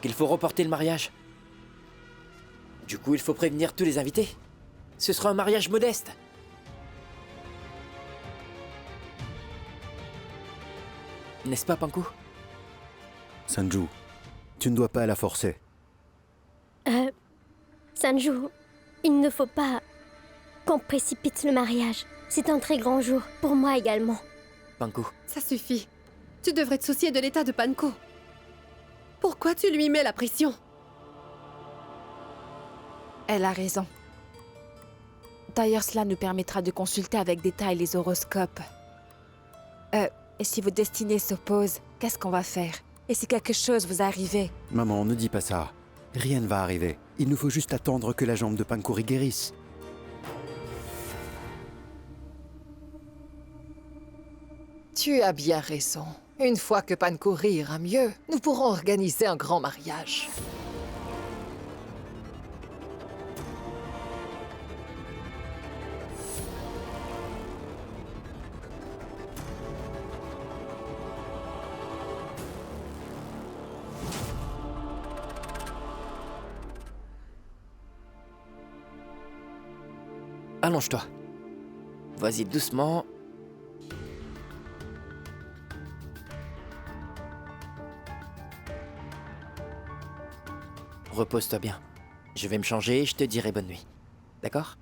Donc il faut reporter le mariage. Du coup, il faut prévenir tous les invités. Ce sera un mariage modeste. N'est-ce pas, Panko? Sanju, tu ne dois pas la forcer. Sanju, il ne faut pas qu'on précipite le mariage. C'est un très grand jour, pour moi également. Panko. Ça suffit. Tu devrais te soucier de l'état de Panko. Pourquoi tu lui mets la pression? Elle a raison. D'ailleurs, cela nous permettra de consulter avec détail les horoscopes. Et si vos destinées s'opposent, qu'est-ce qu'on va faire? Et si quelque chose vous arrive? Maman, ne dis pas ça. Rien ne va arriver. Il nous faut juste attendre que la jambe de Pankori guérisse. Tu as bien raison. Une fois que Pankori ira mieux, nous pourrons organiser un grand mariage. Allonge-toi. Vas-y doucement. Repose-toi bien. Je vais me changer et je te dirai bonne nuit. D'accord?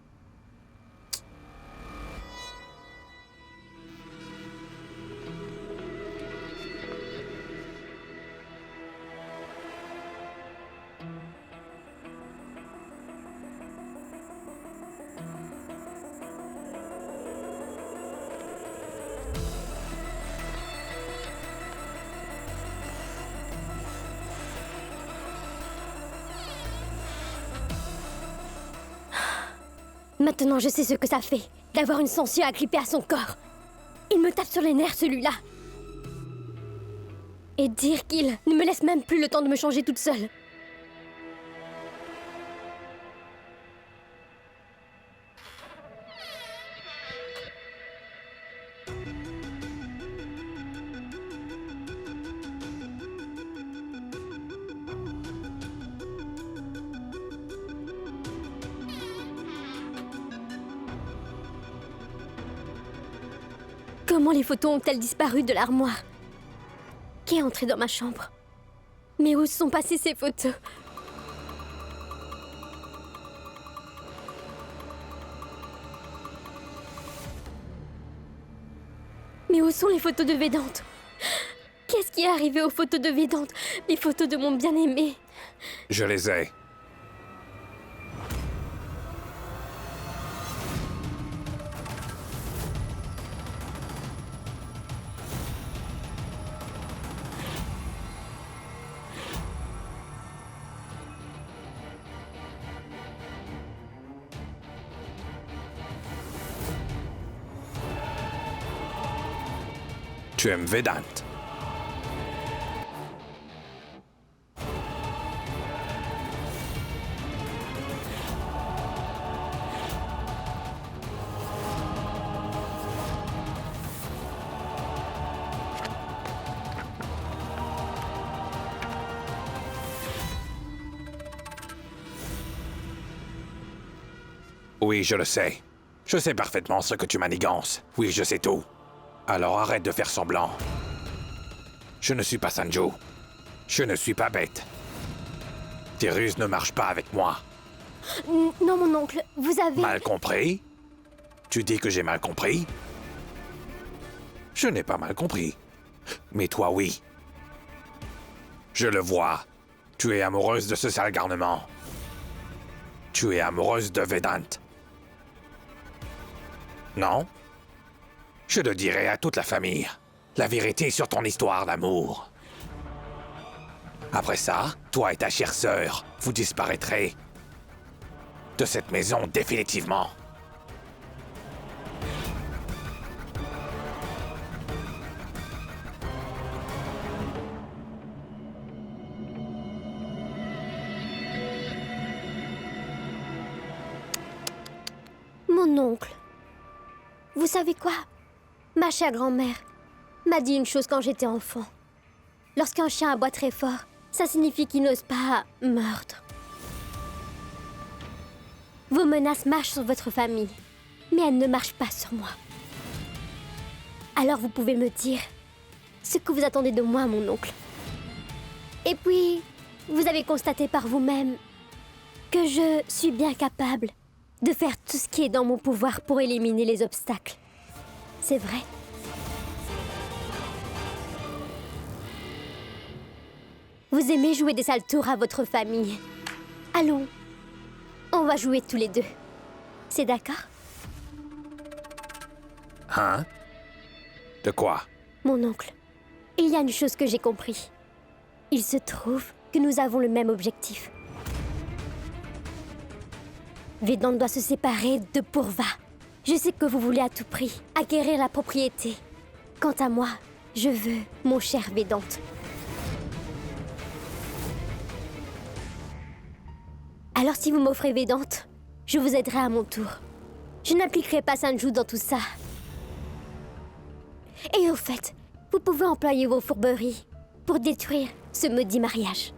Maintenant, je sais ce que ça fait, d'avoir une censure agrippée à son corps. Il me tape sur les nerfs, celui-là. Et dire qu'il ne me laisse même plus le temps de me changer toute seule. Comment les photos ont-elles disparu de l'armoire? Qui est entré dans ma chambre? Mais où sont passées ces photos? Mais où sont les photos de Vedante? Qu'est-ce qui est arrivé aux photos de Vedante? Les photos de mon bien-aimé? Je les ai. Tu aimes Vedant. Oui, je le sais. Je sais parfaitement ce que tu manigances. Oui, je sais tout. Alors arrête de faire semblant. Je ne suis pas Sanju. Je ne suis pas bête. Tes ruses ne marchent pas avec moi. Non, mon oncle, vous avez... Mal compris? Tu dis que j'ai mal compris? Je n'ai pas mal compris. Mais toi, oui. Je le vois. Tu es amoureuse de ce sale garnement. Tu es amoureuse de Vedant. Non? Je le dirai à toute la famille. La vérité sur ton histoire d'amour. Après ça, toi et ta chère sœur, vous disparaîtrez de cette maison définitivement. Mon oncle, vous savez quoi? Ma chère grand-mère m'a dit une chose quand j'étais enfant. Lorsqu'un chien aboie très fort, Ça signifie qu'il n'ose pas meurtre. Vos menaces marchent sur votre famille, mais elles ne marchent pas sur moi. Alors vous pouvez me dire ce que vous attendez de moi, mon oncle. Et puis, vous avez constaté par vous-même que je suis bien capable de faire tout ce qui est dans mon pouvoir pour éliminer les obstacles. C'est vrai. Vous aimez jouer des sales tours à votre famille. Allons, on va jouer tous les deux. C'est d'accord? Hein? De quoi? Mon oncle, il y a une chose que j'ai compris. Il se trouve que nous avons le même objectif. Vedant doit se séparer de Purva. Je sais que vous voulez à tout prix acquérir la propriété. Quant à moi, je veux mon cher Vedante. Alors si vous m'offrez Vedante, je vous aiderai à mon tour. Je n'impliquerai pas Sanju dans tout ça. Et au fait, vous pouvez employer vos fourberies pour détruire ce maudit mariage.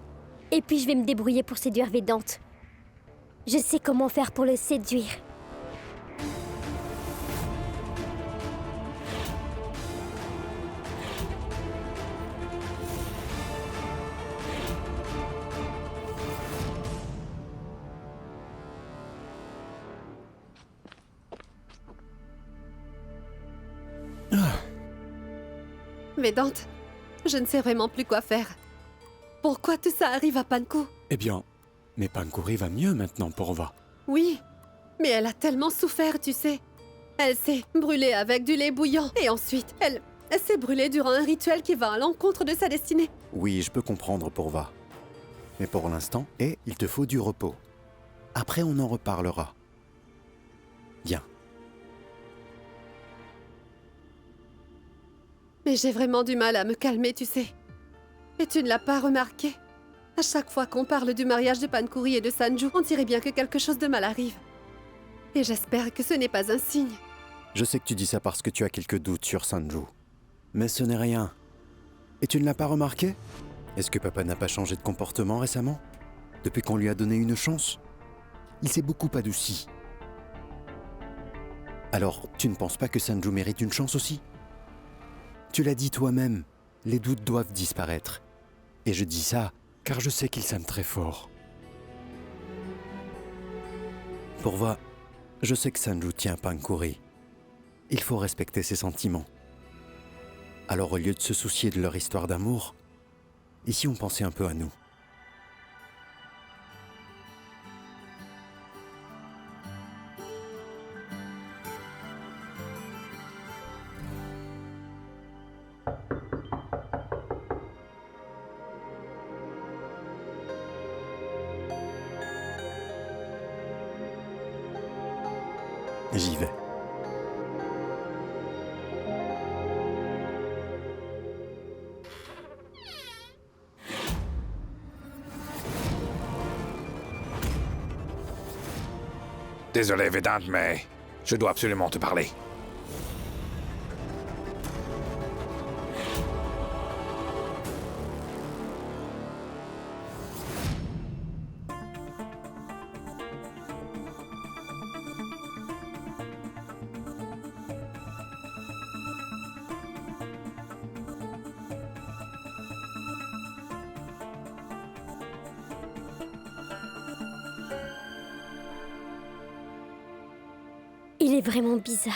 Et puis je vais me débrouiller pour séduire Vedante. Je sais comment faire pour le séduire. Vedante, je ne sais vraiment plus quoi faire. Pourquoi tout ça arrive à Panko? Eh bien, mais Pankuri va mieux maintenant, Purva. Oui, mais elle a tellement souffert, tu sais. Elle s'est brûlée avec du lait bouillant. Et ensuite, elle s'est brûlée durant un rituel qui va à l'encontre de sa destinée. Oui, je peux comprendre, Purva. Mais pour l'instant, il te faut du repos. Après, on en reparlera. Viens. Mais j'ai vraiment du mal à me calmer, tu sais. Et tu ne l'as pas remarqué? À chaque fois qu'on parle du mariage de Pankuri et de Sanju, on dirait bien que quelque chose de mal arrive. Et j'espère que ce n'est pas un signe. Je sais que tu dis ça parce que tu as quelques doutes sur Sanju. Mais ce n'est rien. Et tu ne l'as pas remarqué? Est-ce que papa n'a pas changé de comportement récemment? Depuis qu'on lui a donné une chance? Il s'est beaucoup adouci. Alors, tu ne penses pas que Sanju mérite une chance aussi? Tu l'as dit toi-même, les doutes doivent disparaître. Et je dis ça car je sais qu'il s'aime très fort. Purva, je sais que Sanju tient Pankuri. Il faut respecter ses sentiments. Alors au lieu de se soucier de leur histoire d'amour, ici on pensait un peu à nous. J'y vais. Désolé, Vedante, mais je dois absolument te parler. Il est vraiment bizarre.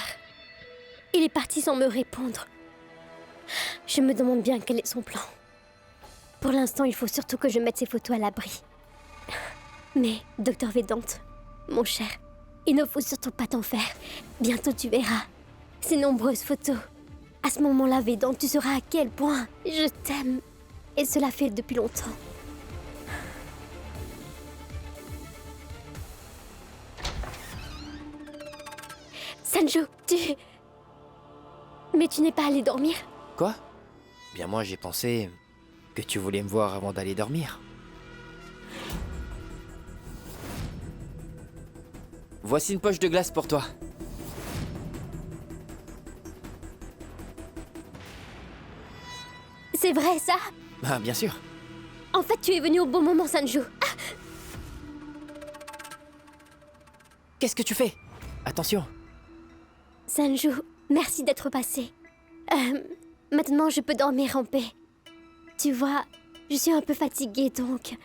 Il est parti sans me répondre. Je me demande bien quel est son plan. Pour l'instant, il faut surtout que je mette ces photos à l'abri. Mais, docteur Vedante, mon cher, il ne faut surtout pas t'en faire. Bientôt tu verras ces nombreuses photos. À ce moment-là, Vedante, tu sauras à quel point je t'aime. Et cela fait depuis longtemps. Sanju, Mais tu n'es pas allé dormir? Quoi? Bien moi j'ai pensé que tu voulais me voir avant d'aller dormir. Voici une poche de glace pour toi. C'est vrai ça? Ah bien sûr. En fait, tu es venu au bon moment, Sanju. Qu'est-ce que tu fais? Attention. Sanju, merci d'être passé. Maintenant, je peux dormir en paix. Tu vois, je suis un peu fatiguée, donc...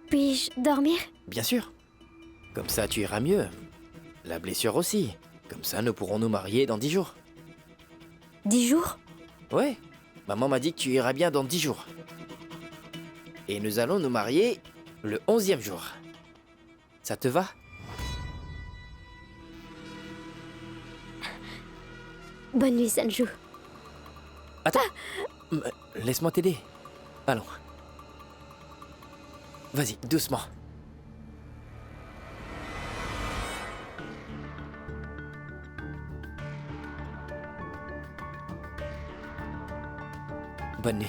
Puis-je dormir? Bien sûr. Comme ça, tu iras mieux. La blessure aussi. Comme ça, nous pourrons nous marier dans 10 jours. 10 jours? Ouais. Maman m'a dit que tu iras bien dans 10 jours. Et nous allons nous marier le 11e jour. Ça te va? Bonne nuit, Sanju. Attends. Laisse-moi t'aider. Allons. Vas-y, doucement. Bonne nuit.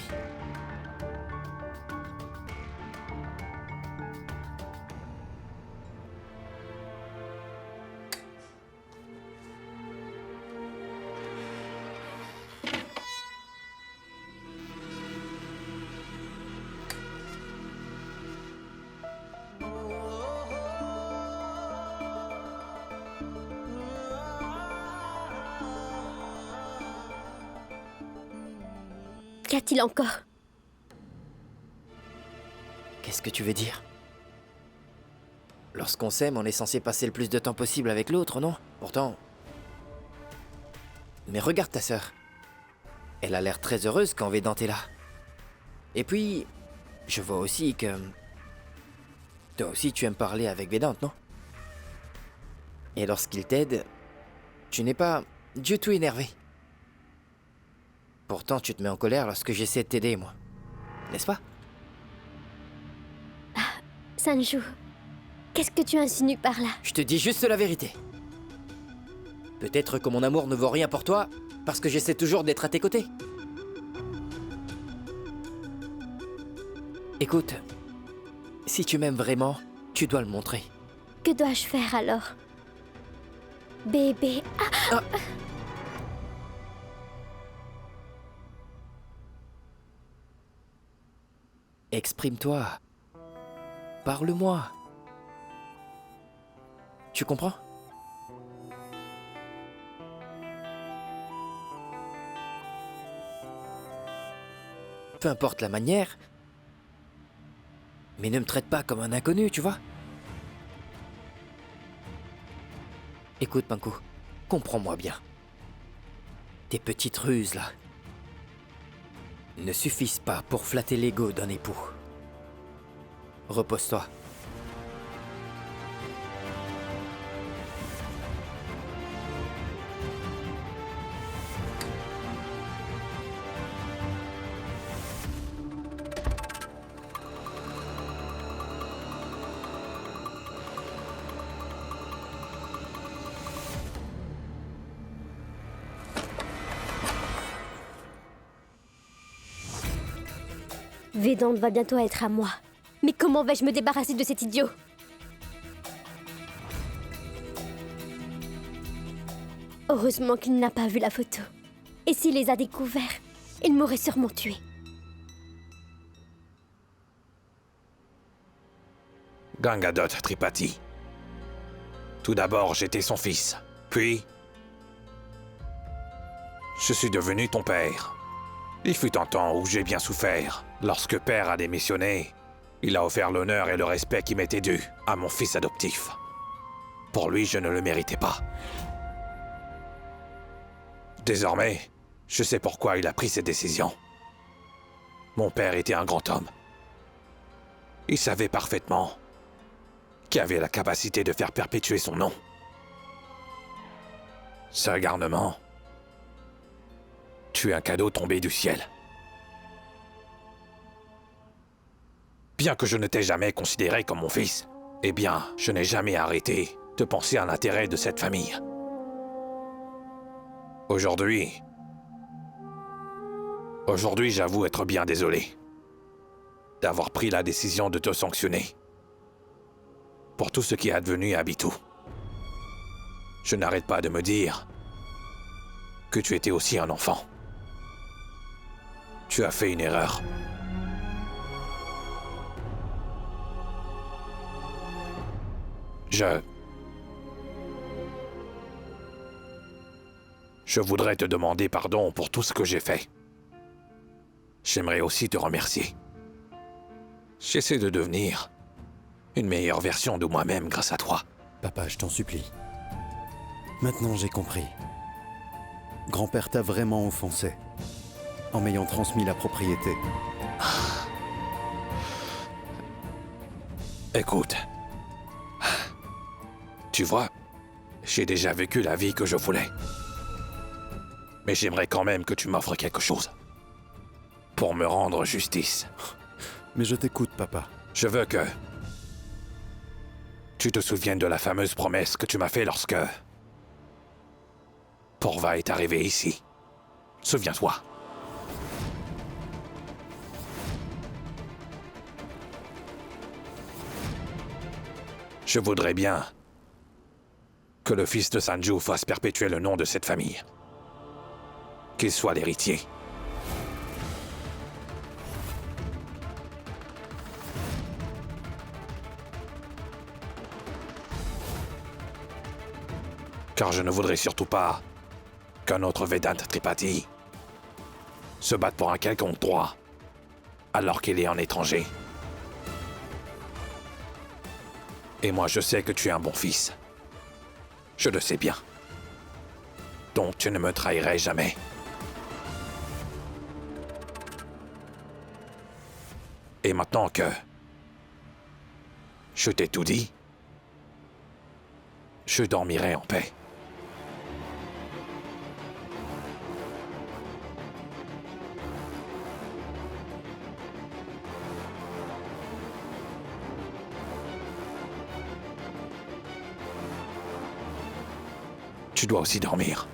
Qu'a-t-il encore? Qu'est-ce que tu veux dire? Lorsqu'on s'aime, on est censé passer le plus de temps possible avec l'autre, non? Pourtant... Mais regarde ta sœur. Elle a l'air très heureuse quand Vedant est là. Et puis, je vois aussi que... Toi aussi, tu aimes parler avec Vedant, non? Et lorsqu'il t'aide, tu n'es pas du tout énervé. Pourtant, tu te mets en colère lorsque j'essaie de t'aider, moi. N'est-ce pas? Sanju, qu'est-ce que tu insinues par là? Je te dis juste la vérité. Peut-être que mon amour ne vaut rien pour toi, parce que j'essaie toujours d'être à tes côtés. Écoute, si tu m'aimes vraiment, tu dois le montrer. Que dois-je faire alors? Bébé... Ah, Exprime-toi. Parle-moi. Tu comprends? Peu importe la manière, mais ne me traite pas comme un inconnu, tu vois? Écoute, Panku, comprends-moi bien. Tes petites ruses, là, ne suffisent pas pour flatter l'ego d'un époux. Repose-toi. Vedant va bientôt être à moi. Mais comment vais-je me débarrasser de cet idiot? Heureusement qu'il n'a pas vu la photo. Et s'il les a découverts, il m'aurait sûrement tué. Gangadot Tripathi. Tout d'abord, j'étais son fils. Puis... je suis devenu ton père. Il fut un temps où j'ai bien souffert. Lorsque père a démissionné, il a offert l'honneur et le respect qui m'étaient dus à mon fils adoptif. Pour lui, je ne le méritais pas. Désormais, je sais pourquoi il a pris cette décision. Mon père était un grand homme. Il savait parfaitement qu'il avait la capacité de faire perpétuer son nom. Ce garnement, tu es un cadeau tombé du ciel. Bien que je ne t'ai jamais considéré comme mon fils, eh bien, je n'ai jamais arrêté de penser à l'intérêt de cette famille. Aujourd'hui, j'avoue être bien désolé d'avoir pris la décision de te sanctionner pour tout ce qui est advenu à Bitou. Je n'arrête pas de me dire que tu étais aussi un enfant. Tu as fait une erreur. Je voudrais te demander pardon pour tout ce que j'ai fait. J'aimerais aussi te remercier. J'essaie de devenir une meilleure version de moi-même grâce à toi. Papa, je t'en supplie. Maintenant, j'ai compris. Grand-père t'a vraiment offensé en m'ayant transmis la propriété. Écoute, tu vois, j'ai déjà vécu la vie que je voulais. Mais j'aimerais quand même que tu m'offres quelque chose. Pour me rendre justice. Mais je t'écoute, papa. Je veux que tu te souviennes de la fameuse promesse que tu m'as faite lorsque Porva est arrivé ici. Souviens-toi. Je voudrais bien que le fils de Sanju fasse perpétuer le nom de cette famille. Qu'il soit l'héritier. Car je ne voudrais surtout pas qu'un autre Vedant Tripathi se batte pour un quelconque droit alors qu'il est un étranger. Et moi, je sais que tu es un bon fils. Je le sais bien. Donc tu ne me trahirais jamais. Et maintenant que je t'ai tout dit, je dormirai en paix. Tu dois aussi dormir.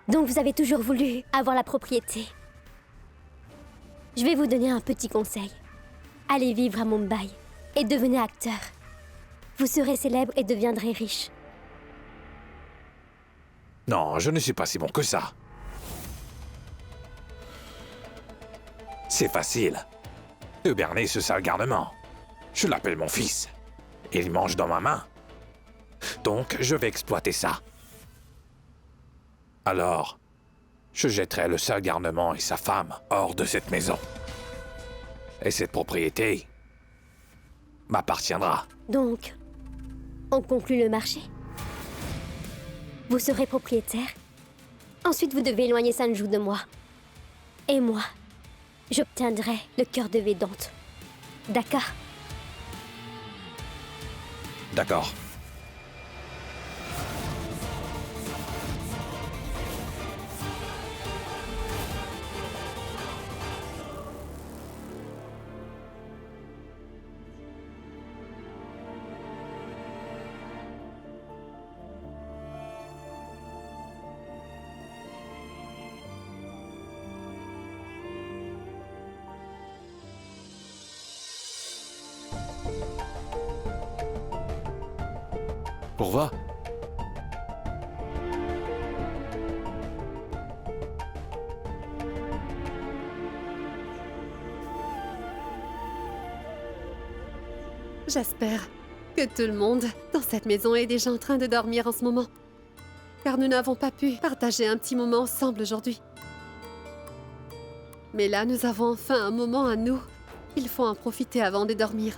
Donc vous avez toujours voulu avoir la propriété. Je vais vous donner un petit conseil. Allez vivre à Mumbai et devenez acteur. Vous serez célèbre et deviendrez riche. Non, je ne suis pas si bon que ça. C'est facile. De berner ce sale garnement. Je l'appelle mon fils. Il mange dans ma main. Donc, je vais exploiter ça. Alors, je jetterai le sale garnement et sa femme hors de cette maison. Et cette propriété m'appartiendra. Donc, on conclut le marché. Vous serez propriétaire. Ensuite, vous devez éloigner Sanju de moi. Et moi, j'obtiendrai le cœur de Vedant. D'accord? D'accord. Porva? J'espère que tout le monde dans cette maison est déjà en train de dormir en ce moment. Car nous n'avons pas pu partager un petit moment ensemble aujourd'hui. Mais là, nous avons enfin un moment à nous. Il faut en profiter avant de dormir.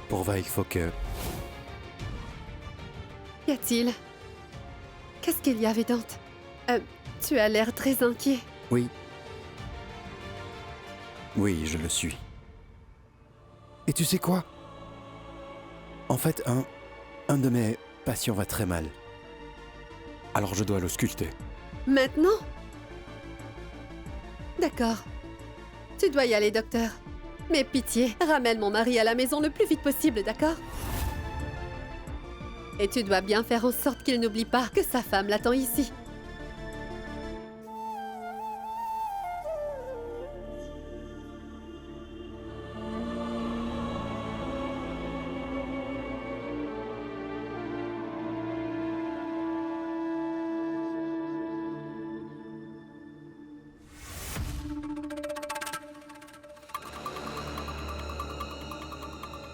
Porva, il faut que... Qu'y a-t-il? Qu'est-ce qu'il y a, Vedant? Tu as l'air très inquiet. Oui. Oui, je le suis. Et tu sais quoi? En fait, un de mes patient va très mal. Alors je dois l'ausculter. Maintenant? D'accord. Tu dois y aller, docteur. Mais pitié, ramène mon mari à la maison le plus vite possible, d'accord? Et tu dois bien faire en sorte qu'il n'oublie pas que sa femme l'attend ici.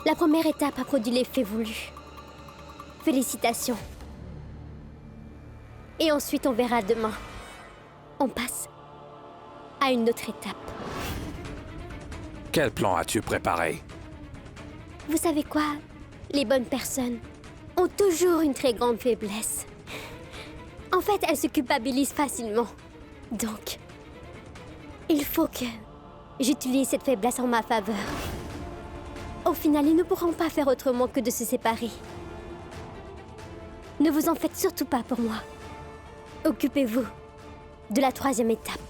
La première étape a produit l'effet voulu. Félicitations. Et ensuite, on verra demain. On passe à une autre étape. Quel plan as-tu préparé? Vous savez quoi? Les bonnes personnes ont toujours une très grande faiblesse. En fait, elles se culpabilisent facilement. Donc, il faut que j'utilise cette faiblesse en ma faveur. Au final, ils ne pourront pas faire autrement que de se séparer. Ne vous en faites surtout pas pour moi. Occupez-vous de la troisième étape.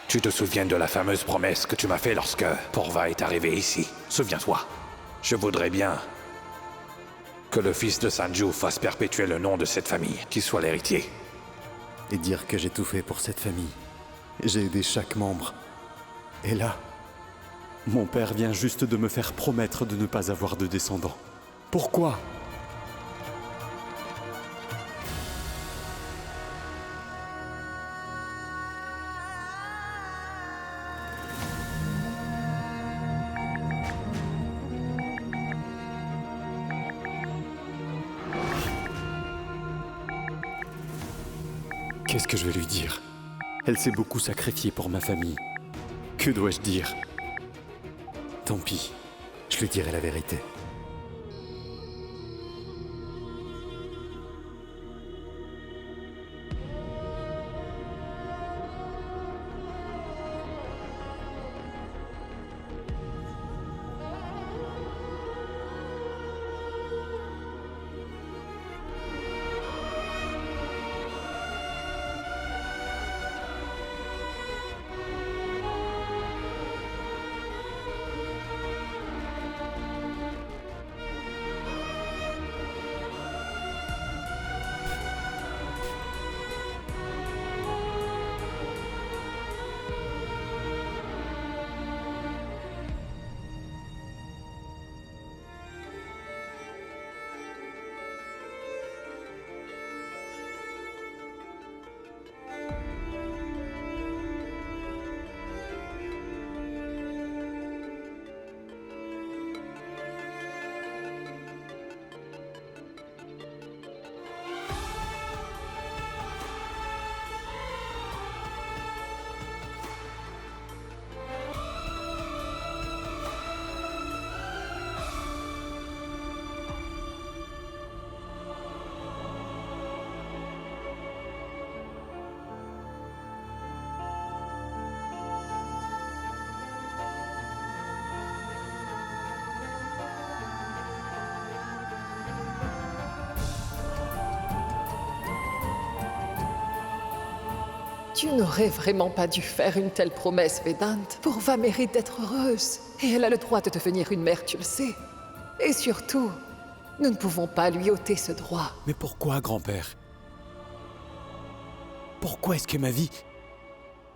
Tu te souviens de la fameuse promesse que tu m'as faite lorsque Porva est arrivé ici? Souviens-toi. Je voudrais bien que le fils de Sanju fasse perpétuer le nom de cette famille, qu'il soit l'héritier. Et dire que j'ai tout fait pour cette famille. J'ai aidé chaque membre. Et là, mon père vient juste de me faire promettre de ne pas avoir de descendants. Pourquoi ? Qu'est-ce que je vais lui dire? Elle s'est beaucoup sacrifiée pour ma famille. Que dois-je dire? Tant pis, je lui dirai la vérité. Tu n'aurais vraiment pas dû faire une telle promesse, Vedant. Porva mérite d'être heureuse. Et elle a le droit de devenir une mère, tu le sais. Et surtout, nous ne pouvons pas lui ôter ce droit. Mais pourquoi, grand-père? Pourquoi est-ce que ma vie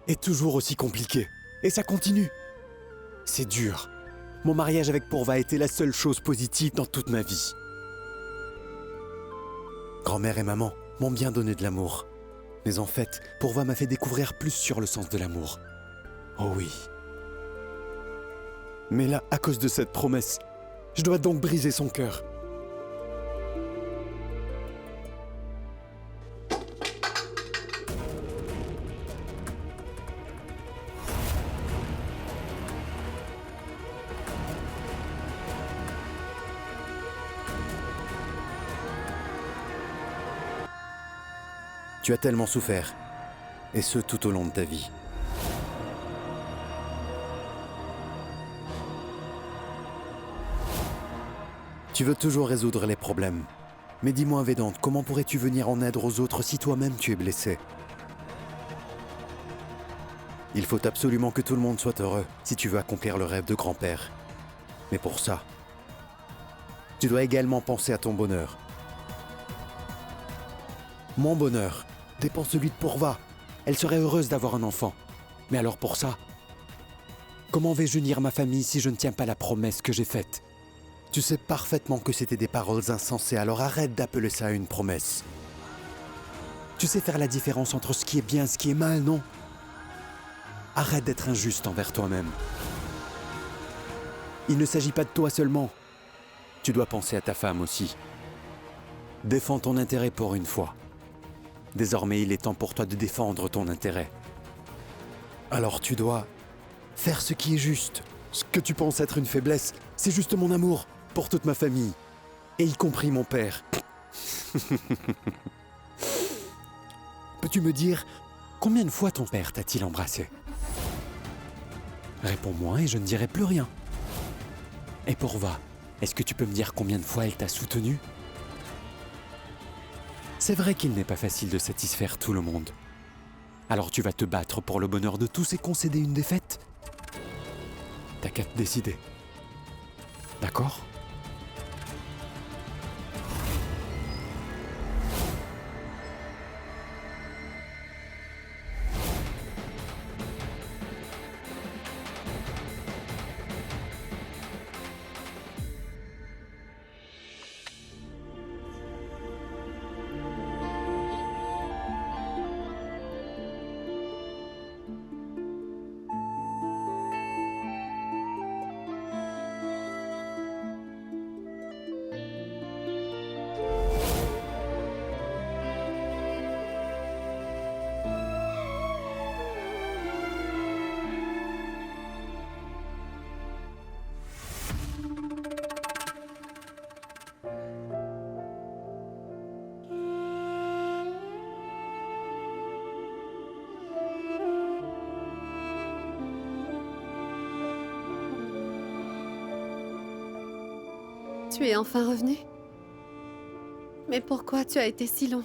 est toujours aussi compliquée? Et ça continue. C'est dur. Mon mariage avec Porva a été la seule chose positive dans toute ma vie. Grand-mère et maman m'ont bien donné de l'amour. Mais en fait, Porva m'a fait découvrir plus sur le sens de l'amour. Oh oui. Mais là, à cause de cette promesse, je dois donc briser son cœur. Tu as tellement souffert. Et ce, tout au long de ta vie. Tu veux toujours résoudre les problèmes. Mais dis-moi, Vedant, comment pourrais-tu venir en aide aux autres si toi-même tu es blessé? Il faut absolument que tout le monde soit heureux si tu veux accomplir le rêve de grand-père. Mais pour ça, tu dois également penser à ton bonheur. Mon bonheur dépend celui de Pourva. Elle serait heureuse d'avoir un enfant. Mais alors pour ça, comment vais-je unir ma famille si je ne tiens pas la promesse que j'ai faite? Tu sais parfaitement que c'était des paroles insensées, alors arrête d'appeler ça une promesse. Tu sais faire la différence entre ce qui est bien et ce qui est mal, non? Arrête d'être injuste envers toi-même. Il ne s'agit pas de toi seulement. Tu dois penser à ta femme aussi. Défends ton intérêt pour une fois. Désormais, il est temps pour toi de défendre ton intérêt. Alors tu dois faire ce qui est juste. Ce que tu penses être une faiblesse, c'est juste mon amour pour toute ma famille, et y compris mon père. Peux-tu me dire combien de fois ton père t'a-t-il embrassé? Réponds-moi et je ne dirai plus rien. Et Pourva, est-ce que tu peux me dire combien de fois elle t'a soutenu? C'est vrai qu'il n'est pas facile de satisfaire tout le monde. Alors tu vas te battre pour le bonheur de tous et concéder une défaite? T'as qu'à te décider. D'accord? Tu es enfin revenu? Mais pourquoi tu as été si long?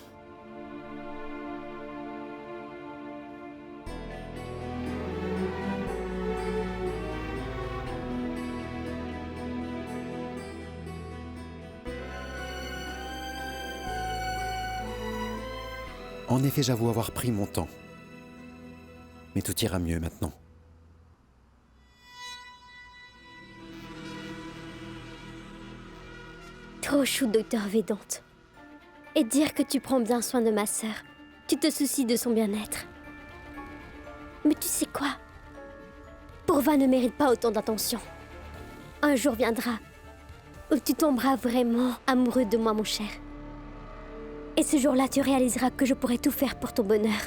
En effet, j'avoue avoir pris mon temps. Mais tout ira mieux maintenant. Trop chou, docteur Vedant. Et dire que tu prends bien soin de ma sœur. Tu te soucies de son bien-être. Mais tu sais quoi? Pourva ne mérite pas autant d'attention. Un jour viendra où tu tomberas vraiment amoureux de moi, mon cher. Et ce jour-là, tu réaliseras que je pourrai tout faire pour ton bonheur.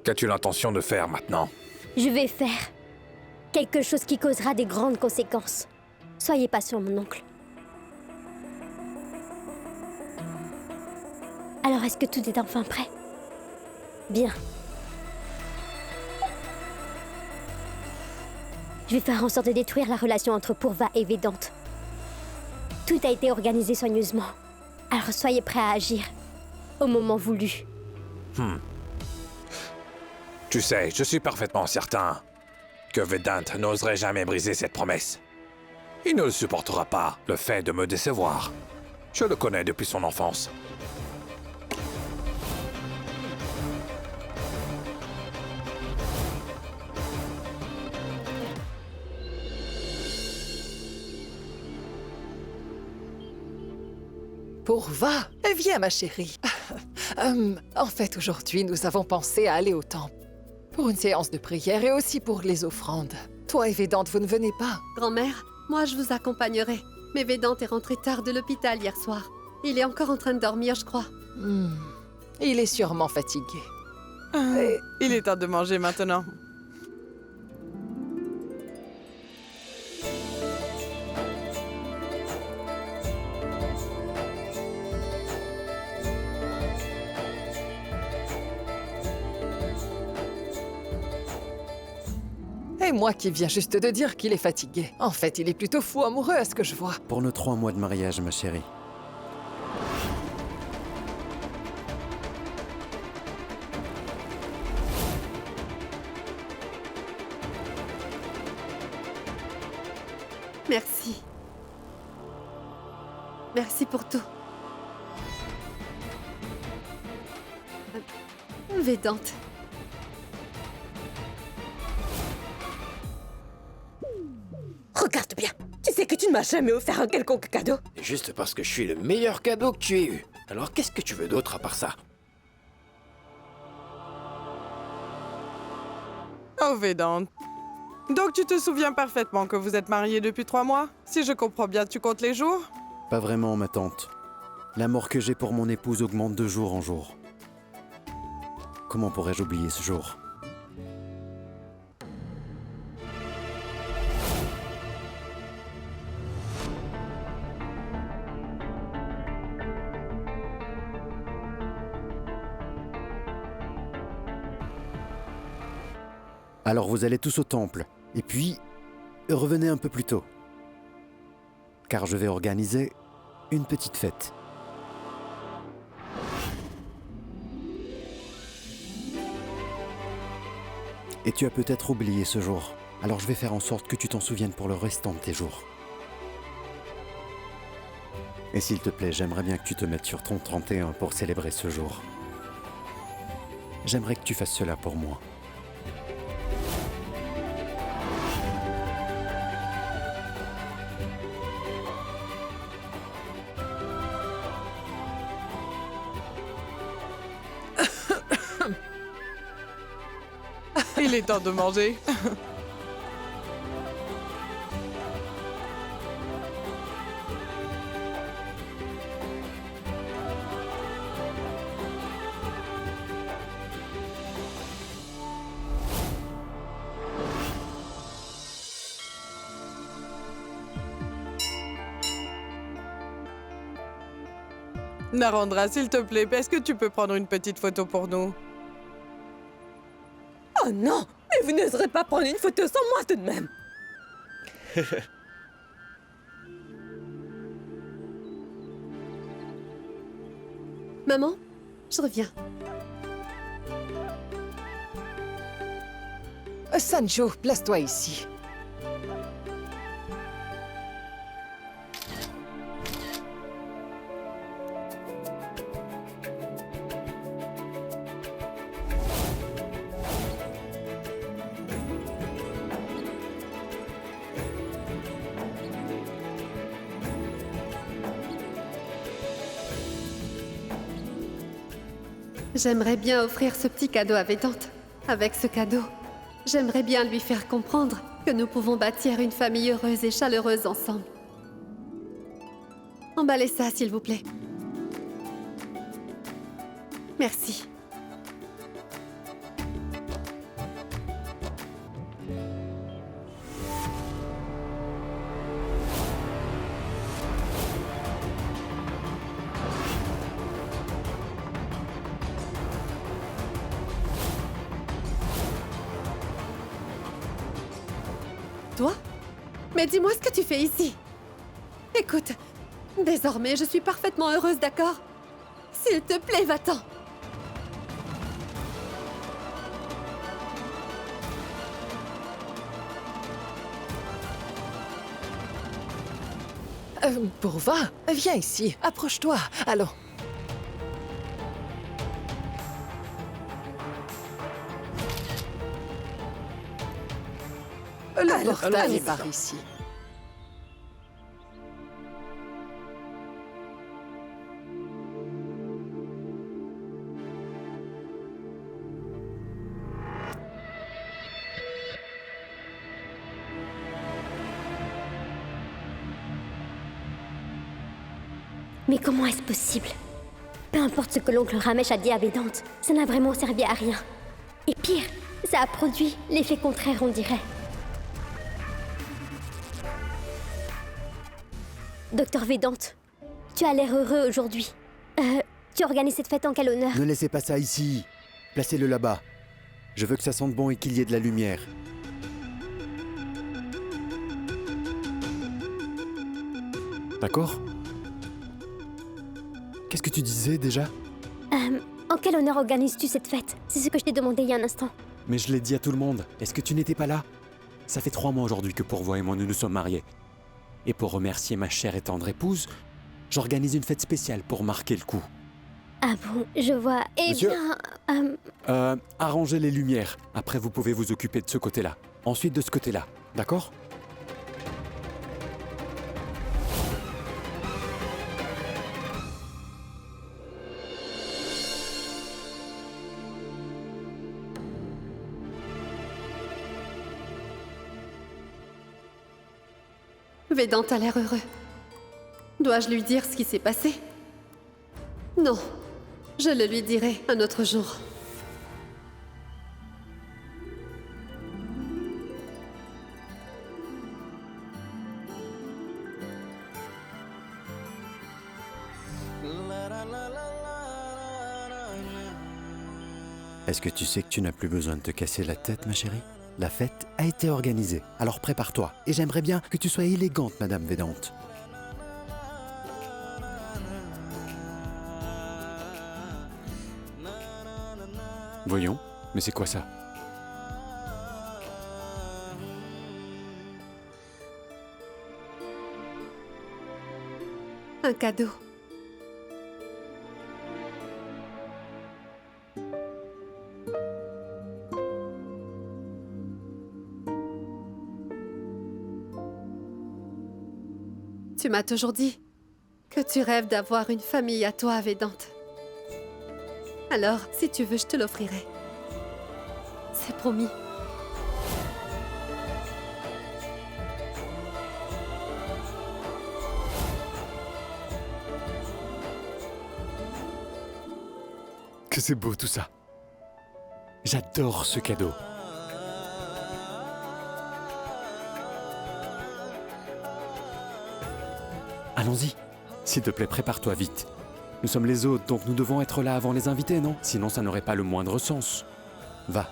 Qu'as-tu l'intention de faire maintenant? Je vais faire quelque chose qui causera des grandes conséquences. Soyez patient, mon oncle. Alors, est-ce que tout est enfin prêt? Bien. Je vais faire en sorte de détruire la relation entre Pourva et Vedant. Tout a été organisé soigneusement. Alors soyez prêts à agir au moment voulu. Tu sais, je suis parfaitement certain que Vedant n'oserait jamais briser cette promesse. Il ne le supportera pas, le fait de me décevoir. Je le connais depuis son enfance. Pourva, viens ma chérie. En fait, aujourd'hui, nous avons pensé à aller au temple. Pour une séance de prière et aussi pour les offrandes. Toi et Vedant, vous ne venez pas. Grand-mère, moi je vous accompagnerai. Mais Vedant est rentré tard de l'hôpital hier soir. Il est encore en train de dormir, je crois. Il est sûrement fatigué. Il est temps de manger maintenant. Et moi qui viens juste de dire qu'il est fatigué. En fait, il est plutôt fou amoureux à ce que je vois. Pour nos 3 mois de mariage, ma chérie. Merci. Merci pour tout. Védante. Regarde bien. Tu sais que tu ne m'as jamais offert un quelconque cadeau. Juste parce que je suis le meilleur cadeau que tu aies eu. Alors qu'est-ce que tu veux d'autre à part ça? Oh, Védante. Donc tu te souviens parfaitement que vous êtes mariés depuis 3 mois? Si je comprends bien, tu comptes les jours? Pas vraiment, ma tante. L'amour que j'ai pour mon épouse augmente de jour en jour. Comment pourrais-je oublier ce jour? Alors vous allez tous au temple, et puis revenez un peu plus tôt. Car je vais organiser une petite fête. Et tu as peut-être oublié ce jour, alors je vais faire en sorte que tu t'en souviennes pour le restant de tes jours. Et s'il te plaît, j'aimerais bien que tu te mettes sur ton 31 pour célébrer ce jour. J'aimerais que tu fasses cela pour moi. Il est temps de manger. Narendra, s'il te plaît, est-ce que tu peux prendre une petite photo pour nous? Oh non! Mais vous n'oserez pas prendre une photo sans moi tout de même! Maman, je reviens. Sanjo, place-toi ici. J'aimerais bien offrir ce petit cadeau à Védante. Avec ce cadeau, j'aimerais bien lui faire comprendre que nous pouvons bâtir une famille heureuse et chaleureuse ensemble. Emballez ça, s'il vous plaît. Merci. Toi? Mais dis-moi ce que tu fais ici. Écoute, désormais je suis parfaitement heureuse, d'accord? S'il te plaît, va-t'en. Pourva, viens ici, approche-toi, allons. Le portail est par ici. Mais comment est-ce possible? Peu importe ce que l'oncle Ramesh a dit à Védante, ça n'a vraiment servi à rien. Et pire, ça a produit l'effet contraire, on dirait. Docteur Védante, tu as l'air heureux aujourd'hui. Tu organises cette fête en quel honneur? Ne laissez pas ça ici. Placez-le là-bas. Je veux que ça sente bon et qu'il y ait de la lumière. d'accord? Qu'est-ce que tu disais déjà? En quel honneur organises-tu cette fête? C'est ce que je t'ai demandé il y a un instant. Mais je l'ai dit à tout le monde. Est-ce que tu n'étais pas là? Ça fait 3 mois aujourd'hui que Pourvois et moi nous nous sommes mariés. Et pour remercier ma chère et tendre épouse, j'organise une fête spéciale pour marquer le coup. Ah bon, je vois. Eh Monsieur bien, Arrangez les lumières. Après, vous pouvez vous occuper de ce côté-là. Ensuite, de ce côté-là. D'accord? Vedant a l'air heureux. Dois-je lui dire ce qui s'est passé? Non, je le lui dirai un autre jour. Est-ce que tu sais que tu n'as plus besoin de te casser la tête, ma chérie? La fête a été organisée, alors prépare-toi. Et j'aimerais bien que tu sois élégante, Madame Vedante. Voyons, mais c'est quoi ça? Un cadeau. Tu m'as toujours dit que tu rêves d'avoir une famille à toi, Vedante. Alors, si tu veux, je te l'offrirai. C'est promis. Que c'est beau tout ça. J'adore ce cadeau. Allons-y. S'il te plaît, prépare-toi vite. Nous sommes les hôtes, donc nous devons être là avant les invités, non? Sinon, ça n'aurait pas le moindre sens. Va.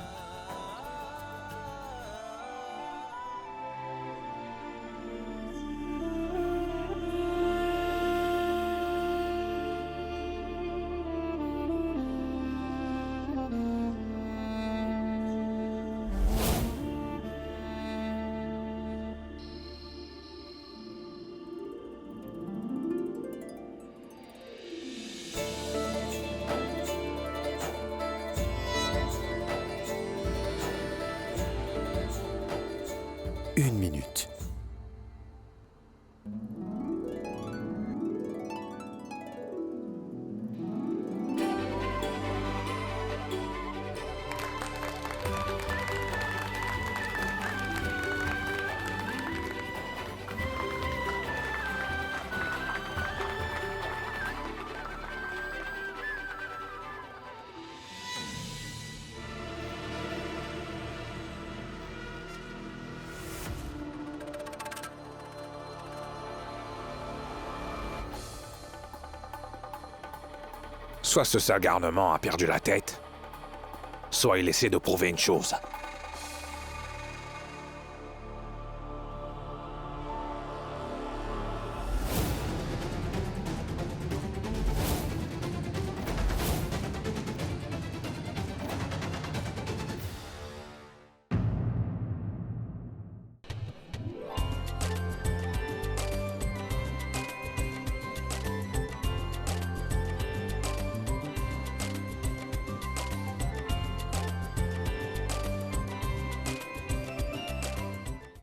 Une minute. Soit ce sale garnement a perdu la tête, soit il essaie de prouver une chose.